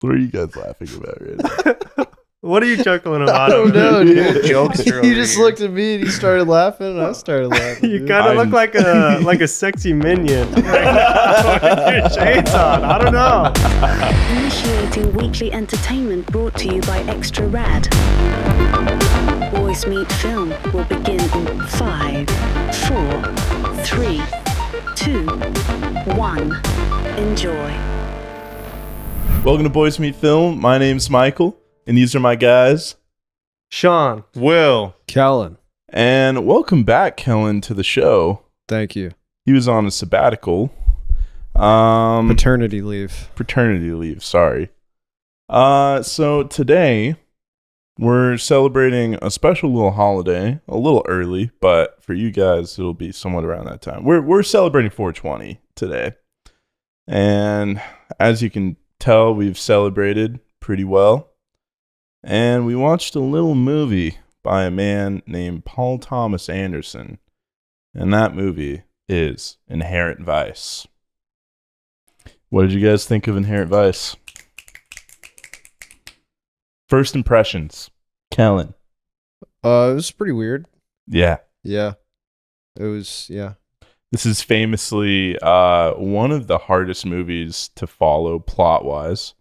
What are you guys laughing about right now? What are you chuckling about? I don't know, dude. Jokester You over just here. looked at me and you started laughing, and I started laughing. You dude. kind of look like a sexy minion right now with your shades on. I don't know. Initiating weekly entertainment brought to you by Extra Rad. Boys Meet Film will begin in 5, 4, 3, 2, 1. Enjoy. Welcome to Boys Meet Film. My name's Michael, and these are my guys. Sean. Will. Kellen. And welcome back, Kellen, to the show. Thank you. He was on a sabbatical. Paternity leave. Paternity leave, sorry. So today, we're celebrating a special little holiday, a little early, but for you guys, it'll be somewhat around that time. We're celebrating 420 today. And as you can tell, we've celebrated pretty well. And we watched a little movie by a man named Paul Thomas Anderson. And that movie is Inherent Vice. What did you guys think of Inherent Vice? First impressions. Kellen. It was pretty weird. Yeah. Yeah. It was, yeah. This is famously one of the hardest movies to follow plot-wise.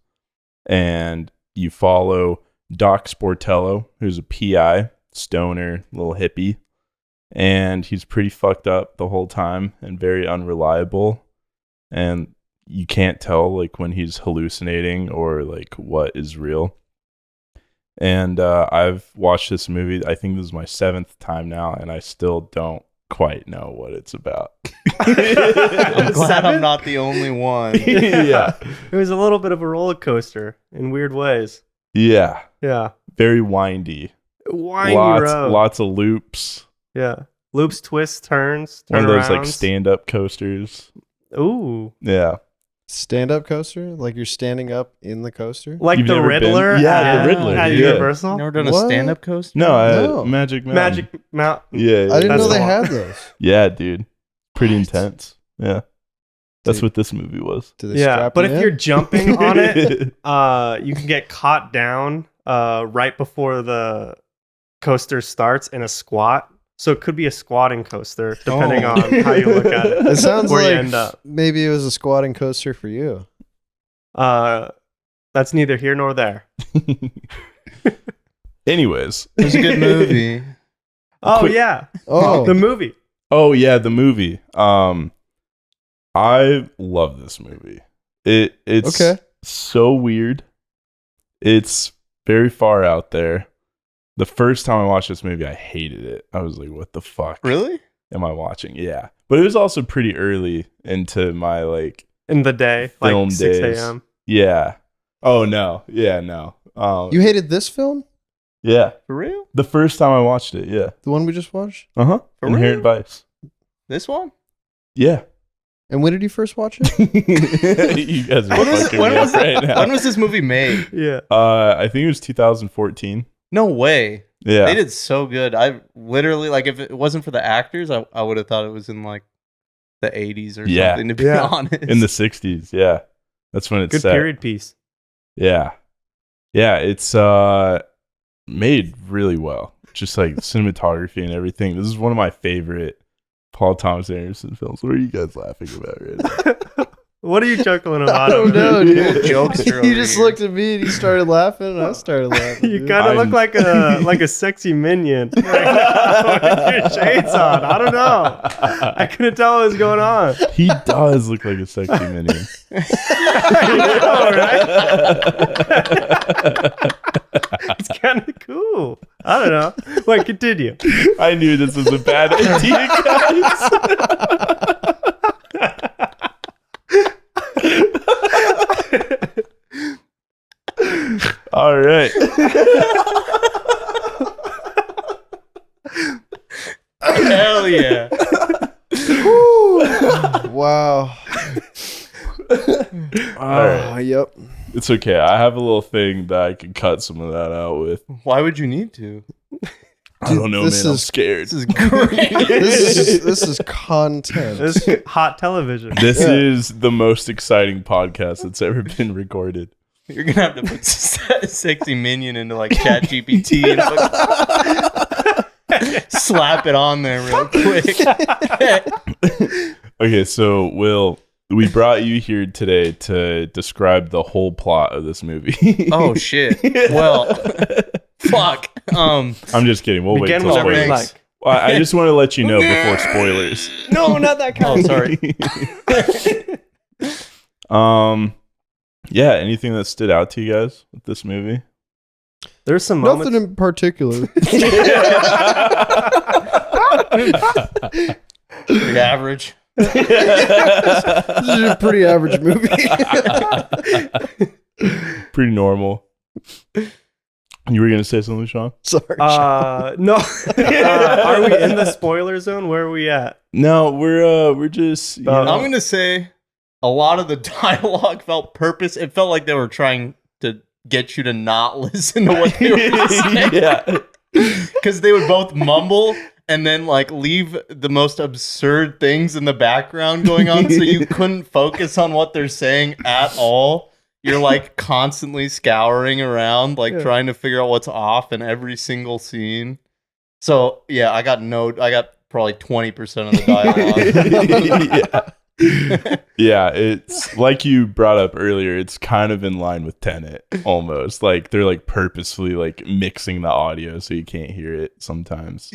And you follow Doc Sportello, who's a PI, stoner, little hippie. And he's pretty fucked up the whole time and very unreliable. And you can't tell like when he's hallucinating or like what is real. And I've watched this movie. I think this is my 7th time now, and I still don't quite know what it's about. I'm glad I'm not the only one. Yeah. It was a little bit of a roller coaster in weird ways. Yeah. Yeah. Very windy. Windy road. Lots of loops. Yeah. Loops, twists, turns, One of those like turnarounds. stand-up coasters. Ooh. Yeah. Stand-up coaster? Like you're standing up in the coaster? Like You've the never been? Riddler Yeah, at, the Riddler, at yeah. Universal. Never done a What? stand-up coaster? No, No. Magic Mountain. Magic Mountain. Yeah. I didn't That's know the they one. had those. Yeah, dude. Pretty What? intense. Yeah. That's Dude. what this movie was. Do they Yeah, strap but you if in? you're jumping on it, you can get caught down right before the coaster starts in a squat. So it could be a squatting coaster, depending Oh. on how you look at it. It sounds where you like end up. maybe it was a squatting coaster for you. That's neither here nor there. Anyways. It was a good movie. Oh Quick- yeah, Oh, the movie. Oh yeah, the movie. I love this movie. It's okay. so weird. It's very far out there. The first time I watched this movie, I hated it. I was like, what the fuck Really? am I watching? Yeah. But it was also pretty early into my like In the day, Film like 6 days. a.m. yeah. Oh no. Yeah, no. You hated this film? yeah. For real? The first time I watched it, yeah. The one we just watched? Uh-huh. For Inherent real? Vice. This one? Yeah. And when did you first watch it? You guys are When was, fucking when, me was, up right now. when was this movie made? Yeah. I think it was 2014. No way. Yeah. They did so good. I literally, like, if it wasn't for the actors, I would have thought it was in, like, the 80s or Yeah. something, to be Yeah. honest. In the 60s, yeah. That's when it's Good set. period piece. Yeah. Yeah, it's made really well. Just like cinematography and everything. This is one of my favorite Paul Thomas Anderson films. What are you guys laughing about right now? What are you chuckling about? I don't know, dude. Jokester You over just here. looked at me and you started laughing, and I started laughing. You dude. kind of look like a sexy minion right now with your shades on. I don't know. I couldn't tell what was going on. He does look like a sexy minion. I know, right? It's kind of cool. I don't know. Wait, continue. I knew this was a bad idea, guys. All right. Hell yeah. Wow. All right. Yep. It's okay. I have a little thing that I can cut some of that out with. Why would you need to? I don't know, this man. I'm is- scared. This is great. This is content. This is hot television. This Yeah. is the most exciting podcast that's ever been recorded. You're gonna have to put sexy minion into like Chat GPT and slap it on there real quick. Okay, so Will, we brought you here today to describe the whole plot of this movie. Oh shit. Well, fuck. I'm just kidding. We'll wait Begin till whenever you spoilers. like. Well, I just want to let you know before spoilers. No, not that kind. Oh, sorry. Yeah, anything that stood out to you guys with this movie? There's some moments. Nothing in particular. Pretty average. This is a pretty average movie. Pretty normal. You were gonna say something, Sean? Sorry. No. Are we in the spoiler zone? Where are we at? No, we're just. You know, I'm gonna say a lot of the dialogue felt purpose. It felt like they were trying to get you to not listen to what they were saying. Yeah. Because they would both mumble and then like leave the most absurd things in the background going on, so you couldn't focus on what they're saying at all. You're like constantly scouring around, like trying to figure out what's off in every single scene. So yeah, I got probably 20% of the dialogue. Yeah, it's like you brought up earlier, it's kind of in line with Tenet almost. Like they're like purposefully like mixing the audio so you can't hear it sometimes.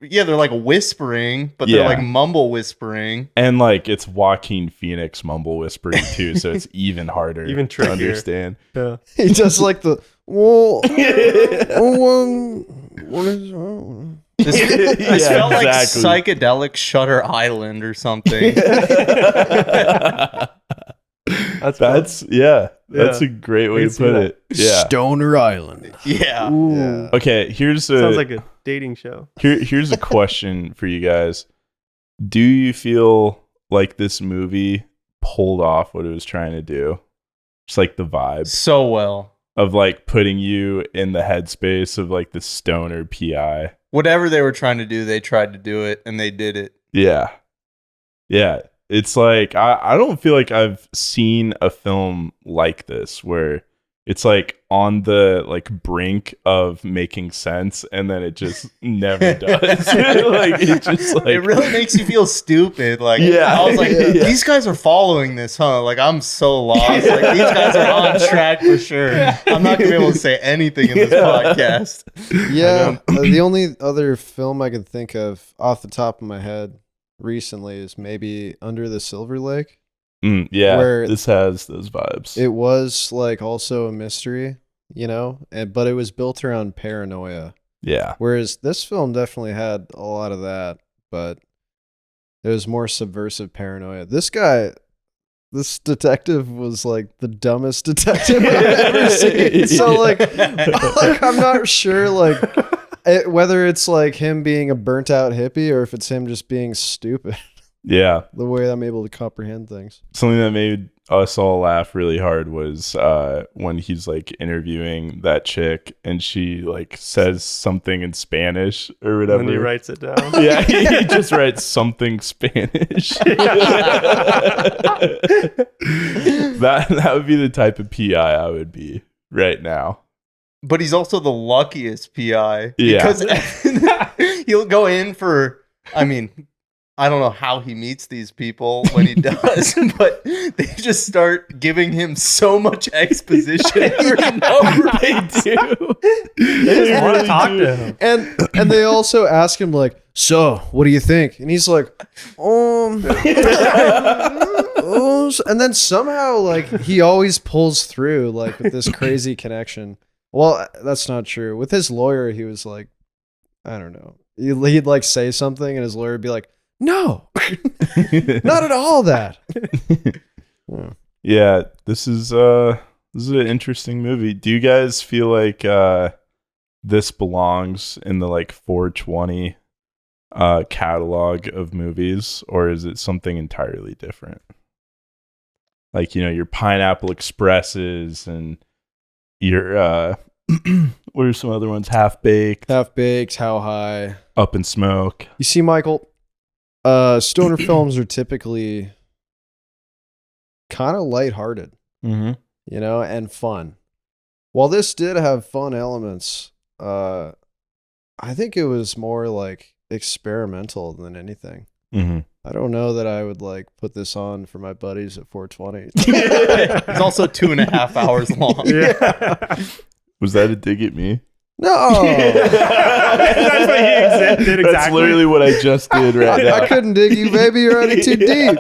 Yeah, they're like whispering, but they're like mumble whispering. And like it's Joaquin Phoenix mumble whispering too, so it's even harder Even to trickier. understand. Yeah. He does like the what is This Yeah, felt like exactly. psychedelic Shutter Island or something. That's a great way to put it. Yeah. Stoner Island? Yeah. Yeah. Okay, here's Sounds like a dating show. here's a question for you guys. Do you feel like this movie pulled off what it was trying to do? Just like the vibe So well. of like putting you in the headspace of like the stoner PI. Whatever they were trying to do, they tried to do it, and they did it. Yeah. Yeah. It's like I don't feel like I've seen a film like this where it's like on the like brink of making sense and then it just never does. Like it just like It really makes you feel stupid. Like, Yeah. I was like, Yeah. these guys are following this, huh? Like, I'm so lost. Like, these guys are on track for sure. I'm not gonna be able to say anything in this podcast. Yeah. The only other film I can think of off the top of my head recently is maybe Under the Silver Lake. yeah, where this has those vibes. It was like also a mystery, you know, but it was built around paranoia. Yeah. Whereas this film definitely had a lot of that, but it was more subversive paranoia. This detective was like the dumbest detective I've ever seen. So like I'm not sure whether it's like him being a burnt out hippie or if it's him just being stupid. Yeah. The way I'm able to comprehend things. Something that made us all laugh really hard was when he's like interviewing that chick and she like says something in Spanish or whatever. And he writes it down. Yeah, he just writes something Spanish. that would be the type of PI I would be right now. But he's also the luckiest PI. Yeah. Because he'll go in for, I mean, I don't know how he meets these people when he does, but they just start giving him so much exposition over and over. They do. They just want to talk to him. And they also ask him like, so what do you think? And he's like, and then somehow like he always pulls through like with this crazy connection. Well, that's not true. With his lawyer, he was like, I don't know. He'd like say something and his lawyer would be like, no, not at all that. Yeah, this is an interesting movie. Do you guys feel like this belongs in the like 420 catalog of movies, or is it something entirely different? Like, you know, your Pineapple Expresses and your what are some other ones? Half Baked, How High. Up in Smoke. You see, Michael, stoner films are typically kind of lighthearted, Mm-hmm. you know, and fun. While this did have fun elements, I think it was more like experimental than anything. Mm-hmm. I don't know that I would like put this on for my buddies at 420. It's also 2.5 hours long. Yeah. Was that a dig at me? No, That's what he did exactly. That's literally what I just did right now. I couldn't dig you, baby. You're already too deep.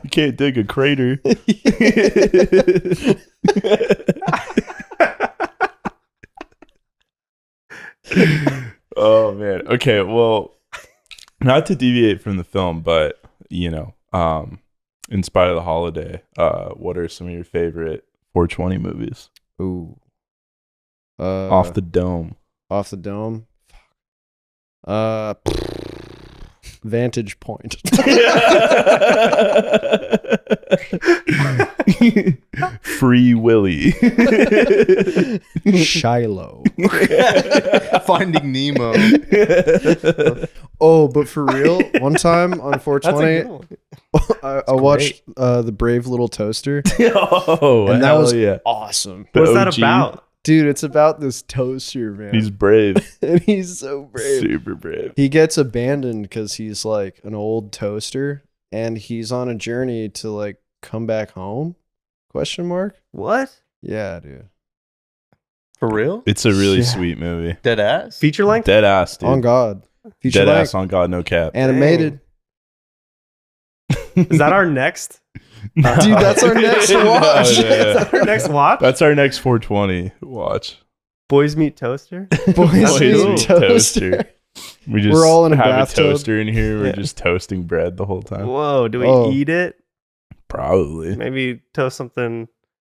You can't dig a crater. Oh man. Okay, well, not to deviate from the film, but in spite of the holiday, what are some of your favorite 420 movies? Ooh. Off the dome. Off the dome. Vantage Point. Free Willy. Shiloh. Finding Nemo. Oh, but for real, one time on That's a 420, good one. I watched The Brave Little Toaster, Oh, and that hell was yeah. awesome. The What's that OG. about? Dude, it's about this toaster, man. He's brave. and he's so brave. Super brave. He gets abandoned because he's like an old toaster, and he's on a journey to like come back home? Question mark? What? Yeah, dude. For real? It's a really Yeah. sweet movie. Dead ass? Feature length? Dead ass, dude. On God. Feature Dead length, ass on God, no cap. animated. Is that our next? Dude, that's our next No, watch. yeah, yeah. Our next watch? That's our next 420 watch. Boys Meet Toaster? Boys Boys Meet Meet Toaster. We just We're all in a have bathtub. a toaster in here. We're Yeah. just toasting bread the whole time. Whoa, do we Oh. eat it? Probably. Maybe toast something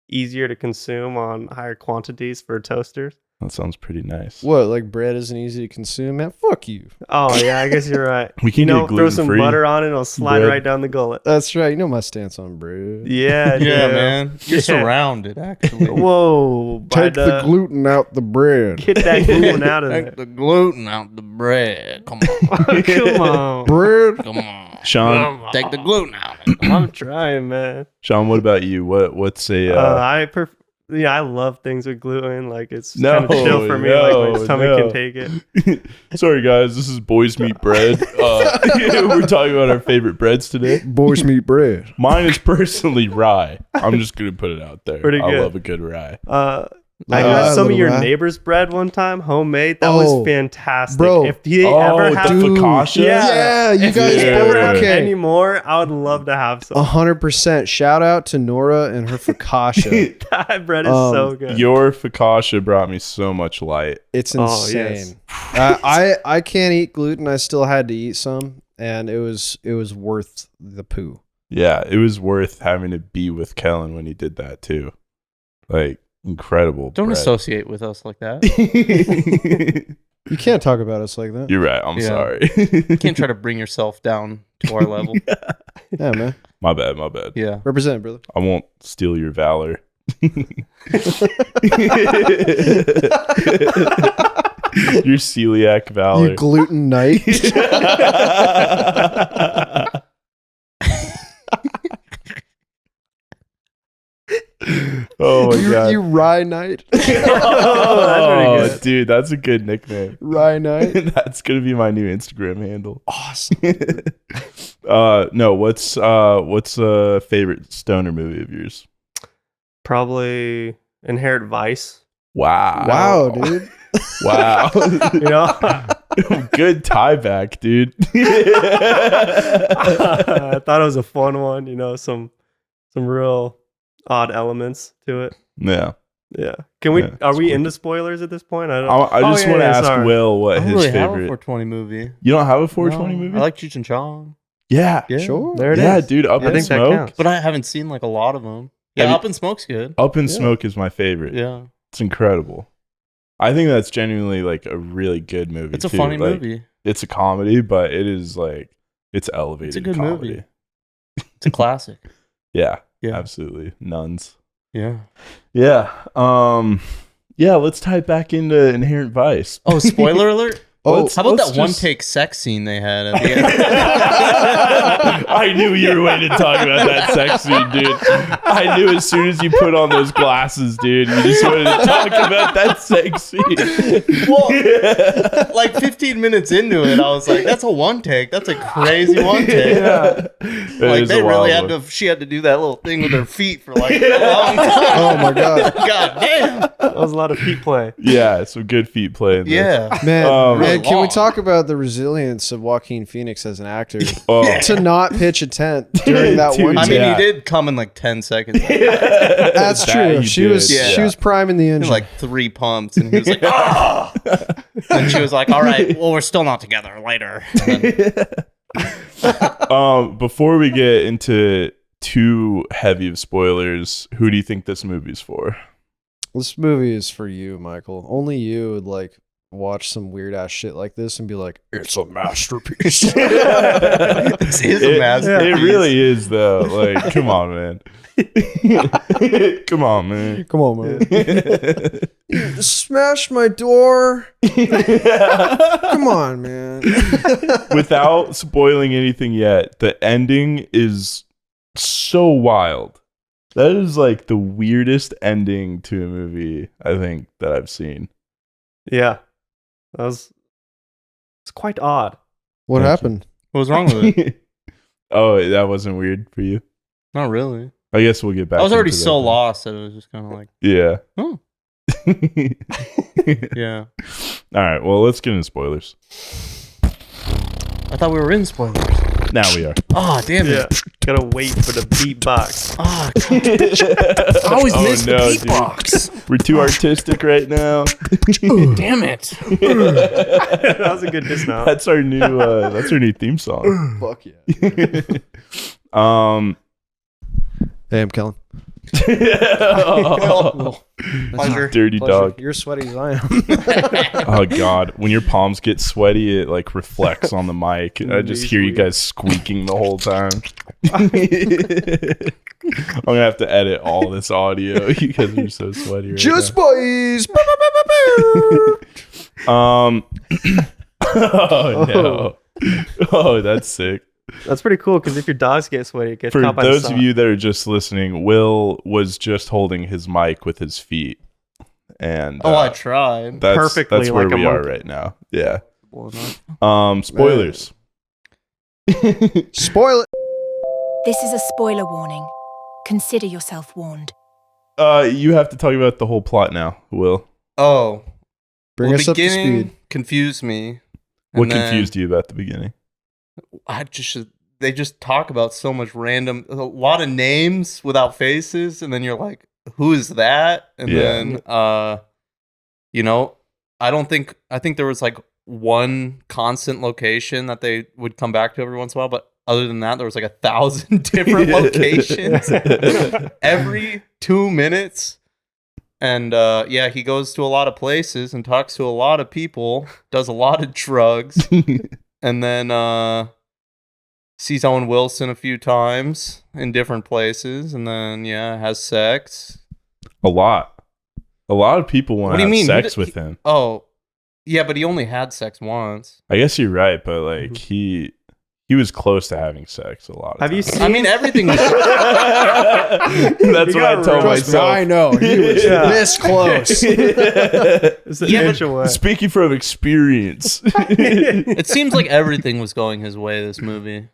easier to consume on higher quantities for toasters? That sounds pretty nice. What, like bread isn't easy to consume, man? Fuck you. Oh, yeah, I guess you're right. We can throw get some gluten-free butter on it, it'll slide bread. right down the gullet. That's right. You know my stance on bread. Yeah, Yeah, dude. man. You're Yeah. surrounded, actually. Whoa. by Take the gluten out the bread. Get that gluten out of Take there. the gluten out the bread. Come on. Come on. Bread? Come on. Sean, Take the gluten out. I'm trying, man. Sean, what about you? What's a I love things with gluten. Like it's No, kind of chill for me. Like my no, stomach no. can take it. Sorry guys, this is Boys Meet Bread. We're talking about our favorite breads today. Boys meet bread. Mine is personally rye. I'm just gonna put it out there. Pretty I good. love a good rye. I got some of little your rye. neighbor's bread one time, homemade. That Oh, was fantastic. bro. If he Oh, ever the had focaccia? Yeah, you if guys he Yeah. ever both had okay. any more, I would love to have some. 100%. Shout out to Nora and her focaccia. That bread is so good. Your focaccia brought me so much light. It's Oh, insane. yes. I can't eat gluten. I still had to eat some, and it was worth the poo. Yeah, it was worth having to be with Kellen when he did that too. Like incredible. Don't bread. associate with us like that. You can't talk about us like that. You're right. I'm Yeah. sorry. You can't try to bring yourself down to our level. Yeah, man. My bad. My bad. Yeah. Represent, brother. I won't steal your valor. Your celiac valor. You gluten knight. Oh my god. You rye knight. Oh, pretty good. dude, that's a good nickname. Rye knight. That's gonna be my new Instagram handle. Awesome. No, what's a favorite stoner movie of yours? Probably Inherent Vice. Wow. Wow, dude. Wow. You know, Good tie back, dude. I thought it was a fun one. You know, some real odd elements to it. Yeah. Yeah. Can we? Yeah, Are it's we cool. into spoilers at this point? I don't. I just want to ask sorry. Will what I don't his really have a favorite. 420 movie. You don't have a 420 No, movie? I like Cheech and Chong. yeah. Yeah. Sure. There it is. Yeah, dude. Up I in think that Smoke. counts. But I haven't seen like a lot of them. Yeah, Have you- Up in Smoke's good. Up in Yeah. Smoke is my favorite. Yeah. It's incredible. I think that's genuinely like a really good movie. It's a too. funny Like, movie. It's a comedy, but it is like it's elevated. It's a good comedy. movie. It's a classic. Yeah, Yeah. absolutely. Nuns. Yeah. Yeah. Yeah, let's tie it back into Inherent Vice. Oh, spoiler alert. Oh, How about let's that one just- take sex scene they had at the end? I knew you were waiting to talk about that sex scene, dude. I knew as soon as you put on those glasses, dude, you just wanted to talk about that sex scene. Well, like 15 minutes into it, I was like, "That's a one take. That's a crazy one take." Like they really had to. She had to do that little thing with her feet for like a long time. oh my god, God damn. That was a lot of feet play. Yeah, some good feet play in this. Yeah. man! really Can we long. talk about the resilience of Joaquin Phoenix as an actor Oh. to not pitch a tent during that Dude, one? I mean, Yeah. he did come in like 10 seconds. That's That true. you She did. was Yeah. she was priming the engine. Like 3 pumps, and he was like, "Ah!" And she was like, "All right, well, we're still not together. Later." And then- Before we get into too heavy of spoilers, who do you think this movie's for? This movie is for you, Michael. Only you would like watch some weird ass shit like this and be like, "It's a masterpiece." This is a masterpiece. It really is, though. Like, come on, man. Come on, man. Come on, man. Smash my door. Come on, man. Without spoiling anything yet, the ending is so wild. That is like the weirdest ending to a movie I think that I've seen. Yeah. It's quite odd. What Thank happened? What was wrong with it? Oh, that wasn't weird for you? Not really. I guess we'll get back. I was already into that so then. lost that it was just kind of like, Yeah. oh, yeah. All right. Well, let's get into spoilers. I thought we were in spoilers. Now we are. Oh, damn Yeah. it. Gotta wait for the beatbox. Oh, God. I always miss the dude. beatbox. We're too artistic right now. Damn it. That was a good dismount. That's our new theme song. Fuck yeah. Hey, I'm Kellen. Pleasure. Dirty dog. You're sweaty as I am. Oh god, when your palms get sweaty, it like reflects on the mic. I just hear you guys squeaking the whole time. I'm gonna have to edit all this audio. You guys are so sweaty right Just boys. now. Oh no. Oh, that's sick. That's pretty cool because if your dogs get sweaty, it gets For caught by those the of sun. you that are just listening, Will was just holding his mic with his feet, and Oh, I tried. that's perfectly that's where like a we are monkey. right now. Yeah. Well, not- Spoilers. Spoil it. This is a spoiler warning. Consider yourself warned. You have to talk about the whole plot now, Will. Oh. Bring Well, us up to beginning speed. confused me. What And then confused you about the beginning? they just talk about so much random, a lot of names without faces, and then you're like, who is that? And Yeah. then I think there was like one constant location that they would come back to every once in a while, but other than that, there was like 1,000 different locations every 2 minutes. And he goes to a lot of places and talks to a lot of people, does a lot of drugs, and then sees Owen Wilson a few times in different places, and then has sex. A lot of people want What to do you have mean? sex He- with him. Oh, yeah, but he only had sex once. I guess you're right, but like he was close to having sex a lot of Have you times. seen? I mean, everything was. That's You what I got tell roast myself. I know. He was Yeah. this close. It's an Yeah, inch away. Speaking from experience. It seems like everything was going his way. This movie.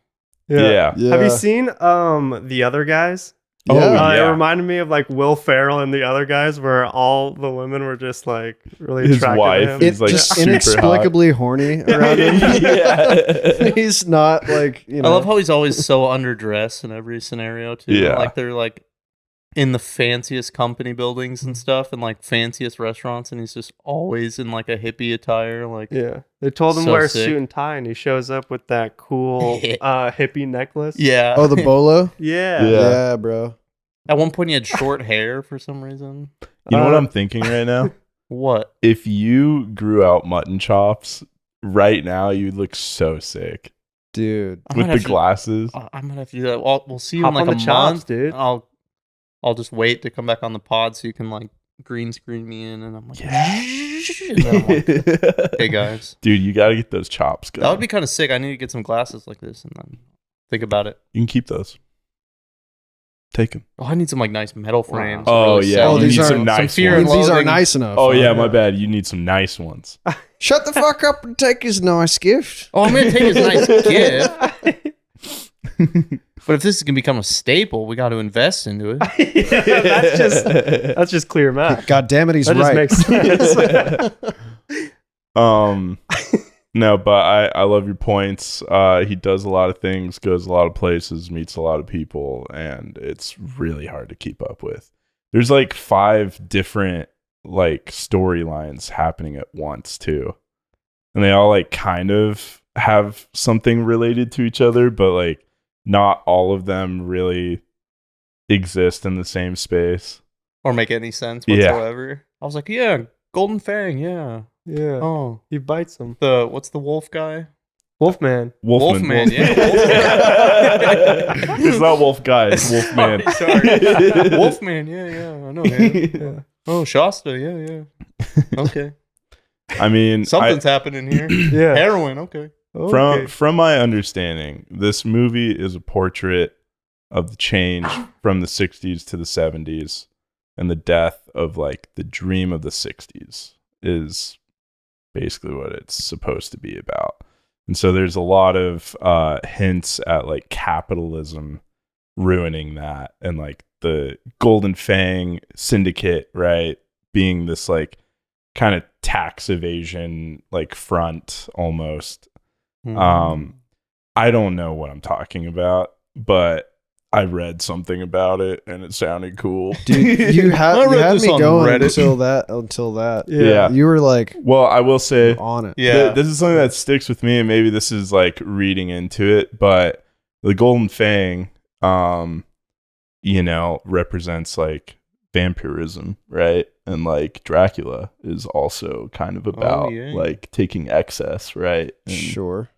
Yeah. Yeah. Have you seen The Other Guys? Oh, Yeah. It yeah. reminded me of like Will Ferrell and The Other Guys, where all the women were just like really His attracted wife to him. is, like, just super inexplicably horny around him. Yeah. He's not like, you know. I love how he's always so underdressed in every scenario too. Yeah. Like they're like in the fanciest company buildings and stuff, and like fanciest restaurants, and he's just always in like a hippie attire. Like Yeah, they told him So wear a sick. suit and tie, and he shows up with that cool hippie necklace. yeah. Oh, the bolo? yeah. Yeah. Yeah, bro. At one point, he had short hair for some reason. You know what I'm thinking right now? What? If you grew out mutton chops right now, you'd look so sick Dude. I with might the have to- glasses. I'm gonna have to do that. We'll see you Hop in like on a the chops, month, dude. I'll just wait to come back on the pod so you can like green screen me in, and I'm like, And then I'm like, hey guys, Dude, you gotta get those chops going. that would be kind of sick. I need to get some glasses like this and then think about it. You can keep those. Take them. Oh, I need some like nice metal frames. to Oh, really yeah. sell Oh, You it. these need are- some nice Fear and ones. These are Loathing. nice enough. Oh, yeah, huh? my bad. You need some nice ones. Shut the fuck up and take his nice gift. Oh, I'm gonna take his nice gift. But if this is gonna become a staple, we got to invest into it. Yeah, that's just clear math. God damn it, he's That just right. makes sense. No, but I love your points. He does a lot of things, goes a lot of places, meets a lot of people, and it's really hard to keep up with. There's like 5 different like storylines happening at once too. And they all like kind of have something related to each other, but like not all of them really exist in the same space. Or make any sense Yeah. whatsoever. I was like, yeah, Golden Fang, yeah. Yeah. Oh, He bites him. what's the wolf guy? Wolfman. Wolfman. Yeah. It's not Wolf Guy, it's Wolfman. Sorry. Wolfman, yeah, I know him. Yeah. Oh, Shasta, yeah. Okay. I mean, Something's happening here. Yeah. Heroin, okay. From my understanding, this movie is a portrait of the change from the 60s to the 70s and the death of like the dream of the 60s is basically what it's supposed to be about. And so there's a lot of hints at like capitalism ruining that and like the Golden Fang syndicate, right? Being this like kind of tax evasion like front almost. I don't know what I'm talking about, but I read something about it and it sounded cool. Dude, you I had read this me on going Reddit. until that. Yeah. You were like Well, I will say on it. Yeah. this is something that sticks with me, and maybe this is like reading into it, but the Golden Fang, represents like vampirism, right? And like Dracula is also kind of about yeah. like taking excess, right? Sure.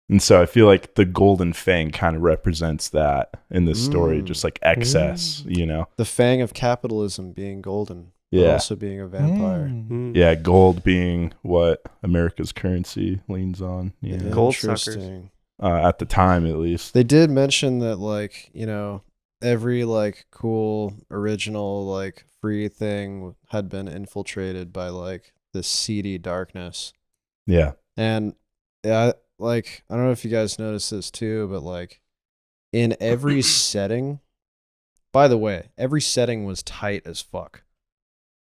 And so I feel like the Golden Fang kind of represents that in this story, just like excess, The fang of capitalism being golden, but Yeah. also being a vampire. Mm. Yeah, gold being what America's currency leans on, Gold suckers. Interesting. at the time at least. They did mention that like, every like cool original like free thing had been infiltrated by like this seedy darkness. Yeah. And yeah, like I don't know if you guys noticed this too, but like in every setting, by the way, every setting was tight as fuck.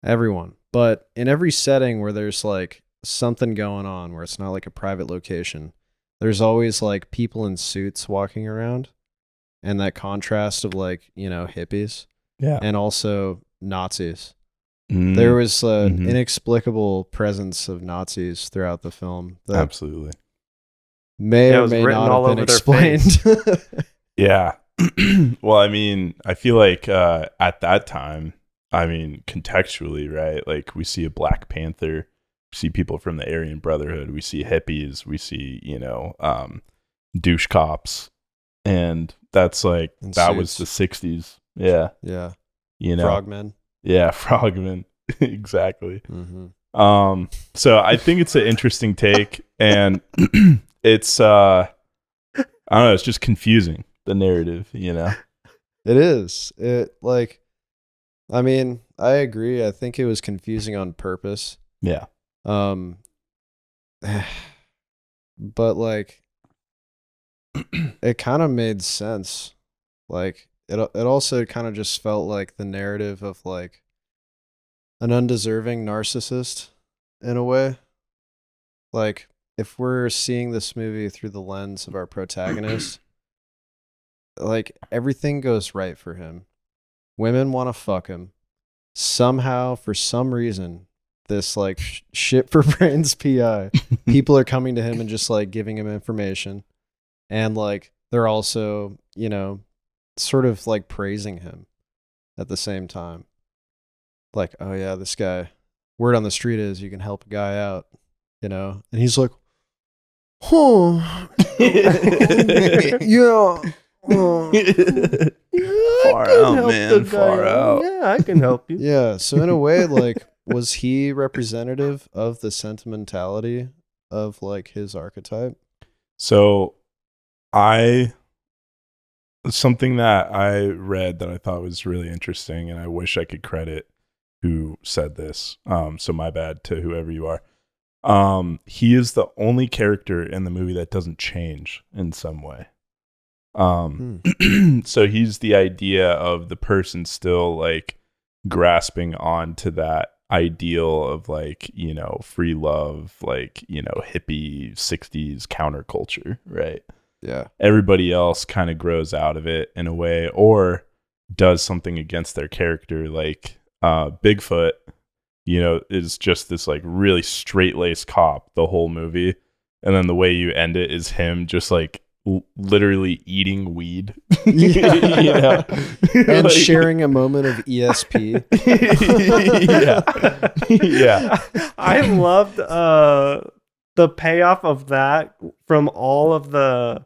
Everyone. But in every setting where there's like something going on where it's not like a private location, there's always like people in suits walking around. And that contrast of like, hippies Yeah. and also Nazis. Mm, There was an Mhm. inexplicable presence of Nazis throughout the film that absolutely. may Yeah, it or was may written not all have been over their explained. Yeah. Well, I mean, I feel like at that time, I mean, contextually, right? Like we see a Black Panther, we see people from the Aryan Brotherhood, we see hippies, we see, douche cops. And that's like, And that was suits. the 60s. Yeah. Yeah. Frogmen. Yeah, frogmen. Exactly. Mm-hmm. So I think it's an interesting take, and it's I don't know, it's just confusing, the narrative, It is. I mean, I agree. I think it was confusing on purpose. Yeah. But like it kind of made sense. Like it also kind of just felt like the narrative of like an undeserving narcissist in a way. Like if we're seeing this movie through the lens of our protagonist, like everything goes right for him. Women want to fuck him. Somehow, for some reason, this like shit for brains PI, people are coming to him and just like giving him information. And like they're also, sort of like praising him at the same time. Like, oh yeah, this guy, word on the street is you can help a guy out, and he's like, oh, yeah. Far out, man. Far out. Yeah, I can help you. Yeah. So in a way, like was he representative of the sentimentality of like his archetype? So something that I read that I thought was really interesting, and I wish I could credit who said this. So my bad to whoever you are. He is the only character in the movie that doesn't change in some way. So he's the idea of the person still like grasping on to that ideal of like, you know, free love, like, you know, hippie 60s counterculture, right? Yeah. Everybody else kind of grows out of it in a way or does something against their character. Like Bigfoot, you know, is just this like really straight-laced cop the whole movie. And then the way you end it is him just like literally eating weed. Yeah. You know? And Like- sharing a moment of ESP. Yeah. I loved the payoff of that from all of the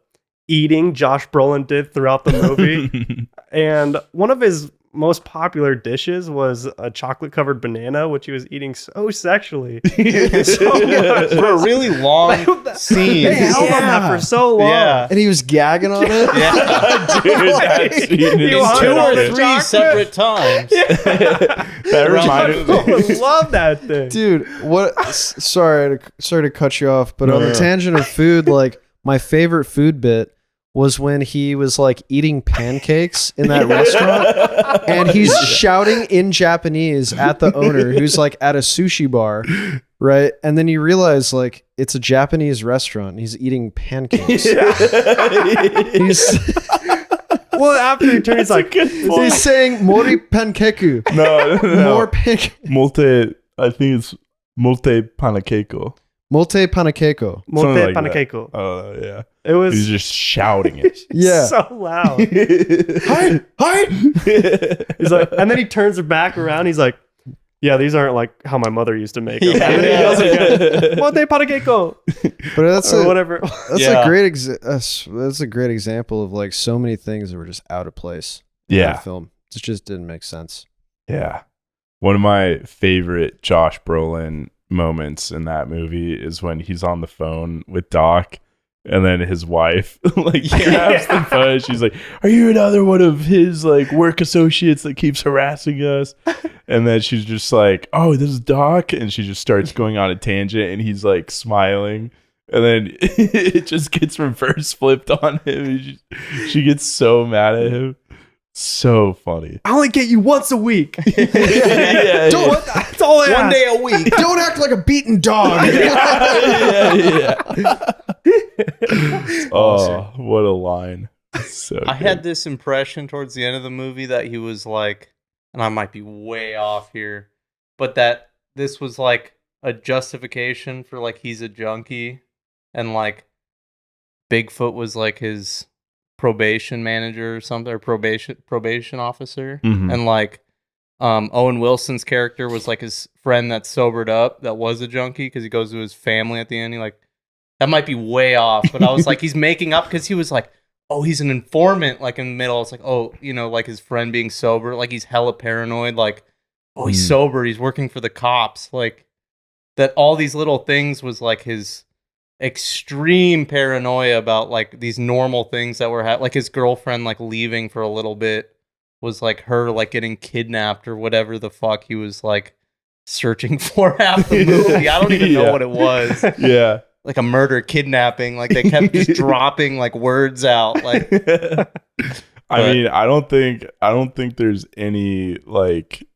eating Josh Brolin did throughout the movie. And one of his most popular dishes was a chocolate covered banana, which he was eating so sexually. For a really long scene. They held on that for so long. Yeah. And he was gagging on it. Yeah. Dude, that scene is You want Two it or on the three chocolate? separate times. that reminded me. I love that thing. Dude, what? Sorry to cut you off, but No, on the no. tangent of food, like my favorite food bit was when he was like eating pancakes in that restaurant, and he's shouting in Japanese at the owner who's like at a sushi bar, right? And then you realize like it's a Japanese restaurant. And he's eating pancakes. He's Well, after he turns, he's like, he's saying mori pankeku. No. More pancake. I think it's molte panakeko. Molte panakeko. Mote Something like that. panakeko. Oh, yeah. It was He's just shouting it. Yeah. so loud. Hi, hi. He's like, and then he turns her back around. He's like, yeah, these aren't like how my mother used to make them. Yeah. And then he goes again, Mote panakeko. But that's Or a, whatever. that's Yeah. a great that's a great example of like so many things that were just out of place in Yeah. that film. It just didn't make sense. Yeah. One of my favorite Josh Brolin moments in that movie is when he's on the phone with Doc and then his wife like grabs the phone. She's like, "Are you another one of his like work associates that keeps harassing us?" And then she's just like, "Oh, this is Doc." And she just starts going on a tangent and he's like smiling. And then it just gets reverse flipped on him. She gets so mad at him. So funny. I only get you once a week. Yeah, Don't- That's all I One ask. day a week. Don't act like a beaten dog. yeah. Oh, Awesome. what a line. So I good. had this impression towards the end of the movie that he was like, and I might be way off here, but that this was like a justification for like he's a junkie and like Bigfoot was like his probation manager or something, or probation officer. Mhm. And like Owen Wilson's character was like his friend that sobered up that was a junkie because he goes to his family at the end. He like, that might be way off, but I was like, he's making up because he was like, oh, he's an informant, like in the middle. It's like, oh, you know, like his friend being sober, like he's hella paranoid, like, oh, he's sober, he's working for the cops, like that. All these little things was like his extreme paranoia about like these normal things that were like his girlfriend like leaving for a little bit was like her like getting kidnapped or whatever the fuck he was like searching for half the movie. I don't even know Yeah. what it was. Yeah. Like a murder, kidnapping. Like they kept just dropping like words out. Like I mean, I don't think there's any like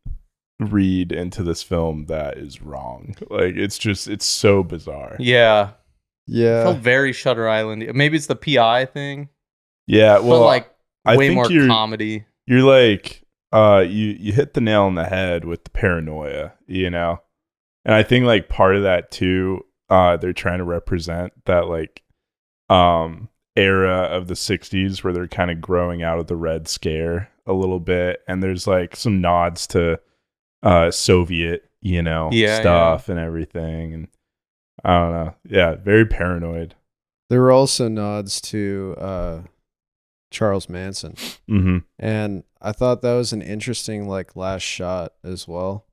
read into this film that is wrong. Like it's so bizarre. yeah, Yeah. felt very Shutter Island. Maybe it's the PI thing, Yeah, but well, like I way think more you're comedy. you're like you hit the nail on the head with the paranoia, you know? And I think like part of that too, they're trying to represent that like era of the 60s where they're kind of growing out of the Red Scare a little bit, and there's like some nods to Soviet, you know, Yeah, stuff and everything, and I don't know. Yeah, very paranoid. There were also nods to Charles Manson. Mm-hmm. And I thought that was an interesting like last shot as well.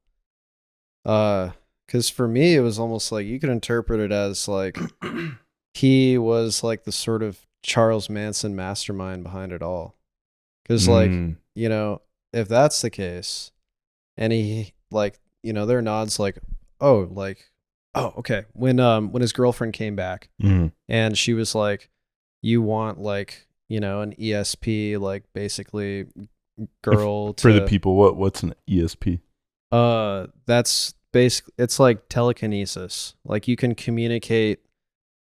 Because for me, it was almost like you could interpret it as like he was like the sort of Charles Manson mastermind behind it all. Because like, you know, if that's the case, and he like, you know, there are nods like, oh, okay. When his girlfriend came back and she was like, you want like, you know, an ESP, like basically girl For the people, what's an ESP? That's basically, it's like telekinesis. Like you can communicate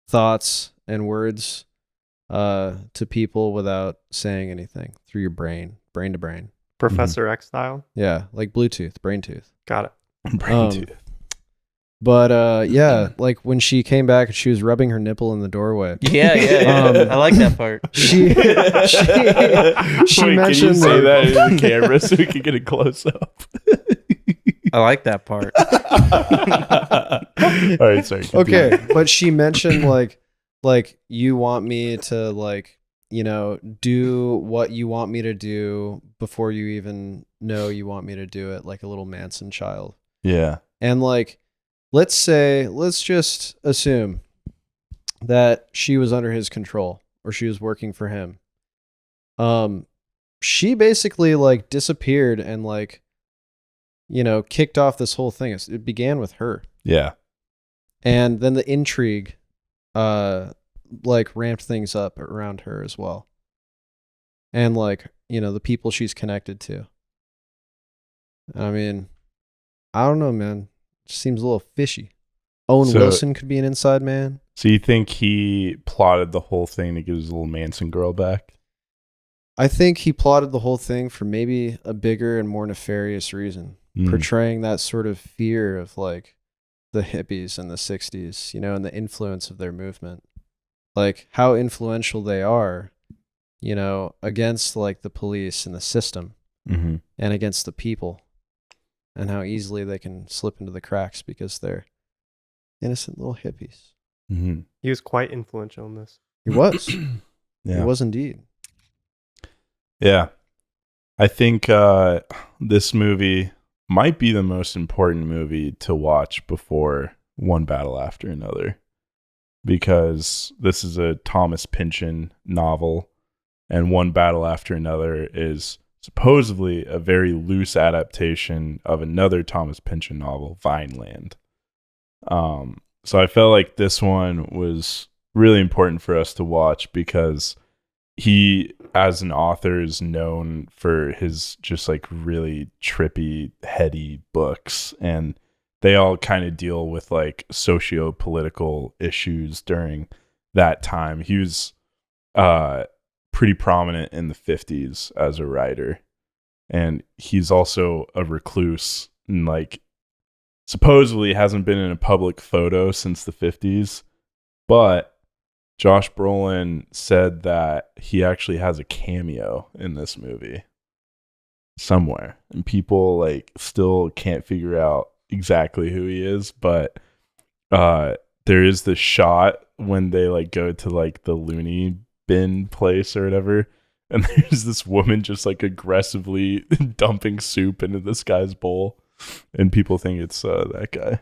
thoughts and words to people without saying anything through your brain to brain. Professor X style. Yeah, like Bluetooth, brain tooth. Got it. But yeah, like when she came back and she was rubbing her nipple in the doorway. Yeah. I like that part. She Wait, mentioned can you say that in the camera so we can get a close up? I like that part. All right, sorry. Continue. Okay, but she mentioned like you want me to like, you know, do what you want me to do before you even know you want me to do it, like a little Manson child. Yeah. And like, let's just assume that she was under his control or she was working for him. She basically like disappeared and like, you know, kicked off this whole thing. It began with her. Yeah. And then the intrigue, like ramped things up around her as well. And like, you know, the people she's connected to. I mean, I don't know, man. Just seems a little fishy. Owen Wilson could be an inside man. So you think he plotted the whole thing to get his little Manson girl back? I think he plotted the whole thing for maybe a bigger and more nefarious reason. Portraying that sort of fear of like the hippies in the 60s, you know, and the influence of their movement. Like how influential they are, you know, against like the police and the system and against the people, and how easily they can slip into the cracks because they're innocent little hippies. He was quite influential in this. He was. Yeah. He was indeed. Yeah. I think this movie might be the most important movie to watch before One Battle After Another, because this is a Thomas Pynchon novel, and One Battle After Another is supposedly a very loose adaptation of another Thomas Pynchon novel, Vineland. So I felt like this one was really important for us to watch because he, as an author, is known for his just like really trippy, heady books, and they all kind of deal with like socio-political issues during that time. He was pretty prominent in the 50s as a writer, and he's also a recluse and like supposedly hasn't been in a public photo since the 50s, but Josh Brolin said that he actually has a cameo in this movie somewhere, and people like still can't figure out exactly who he is, but there is this shot when they like go to like the loony bin place or whatever, and there's this woman just like aggressively dumping soup into this guy's bowl, and people think it's that guy.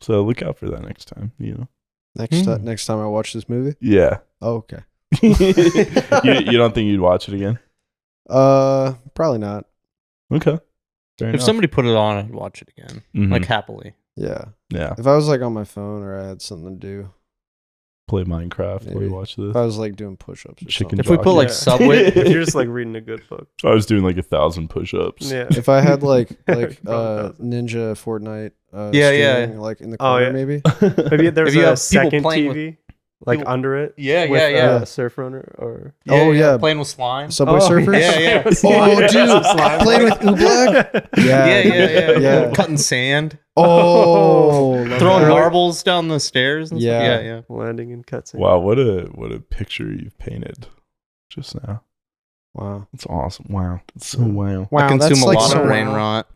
So look out for that next time, you know. Next time I watch this movie? Yeah. Oh, okay. You don't think you'd watch it again? Probably not. Okay. Fair If enough. somebody put it on, I'd watch it again, like happily. Yeah. Yeah. If I was like on my phone or I had something to do. Play Minecraft while Maybe. you watch this. If I was like doing push-ups or Chicken something. If we put like Yeah. Subway, If you're just like reading a good book. I was doing like 1,000 push-ups. Yeah. If I had like Probably Ninja Fortnite Yeah. streaming, like in the Oh, corner yeah. maybe. Maybe there's If you a have people second playing with- TV like people- under it. Yeah, with, yeah. A surf runner or Oh, yeah. playing with slime. Subway Surfers? Yeah. Oh, dude. Playing with Oobleck? Yeah. Yeah. Cutting sand, Oh. love throwing that. marbles down the stairs. And Yeah. stuff. Yeah. landing in cutscene. Wow, what a picture you've painted just now. Wow. It's awesome. Wow. It's so wow. Wow, I consume that's a like lot so of brain wow. rot.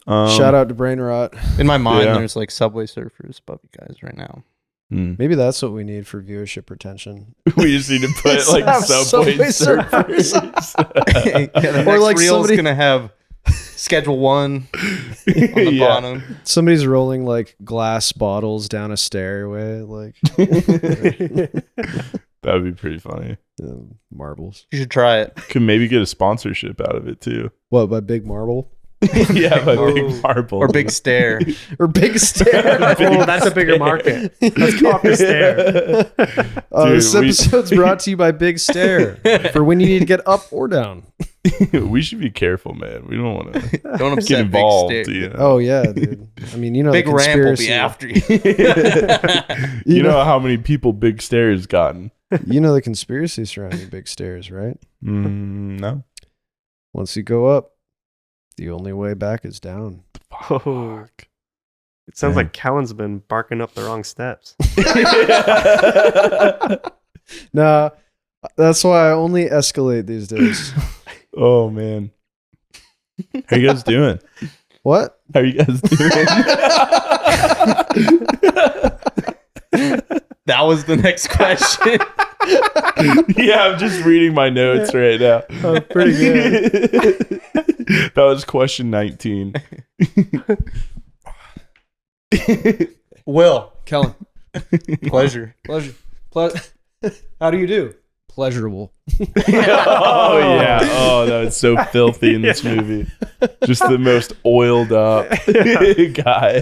Shout out to Brain Rot. In my mind, Yeah. there's like Subway Surfers above you guys right now. Maybe that's what we need for viewership retention. We just need to put like Have Subway Subway Surfers. Yeah, the Or next like reel's somebody- gonna have Schedule 1 on the Yeah. bottom. Somebody's rolling like glass bottles down a stairway, like That would be pretty funny. marbles. You should try it. Could maybe get a sponsorship out of it too. What, by Big Marble? Yeah, but Ooh. big marble Or Big Stare. Or Big Stair? Oh, that's a bigger market. Let's go off the stair. This Dude, episode's brought to you by Big Stair for when you need to get up or down. We should be careful, man. We don't want to Don't upset get involved. Big Stare. You know? Oh yeah, dude. I mean, you know, Big the Ramp will be conspiracy. after you. You know how many people Big Stairs gotten? You know the conspiracy surrounding Big Stairs, right? No. Once you go up, the only way back is down. Oh. It sounds Man. like Kellen's been barking up the wrong steps. Nah, that's why I only escalate these days. Oh man. How you guys doing? What? How you guys doing? That was the next question. Yeah, I'm just reading my notes right now. Oh, pretty good. That was question 19. Will. Kellen. Pleasure. Pleasure. How do you do? Pleasurable. Oh yeah. Oh, that was so filthy in this movie. Just the most oiled up guy.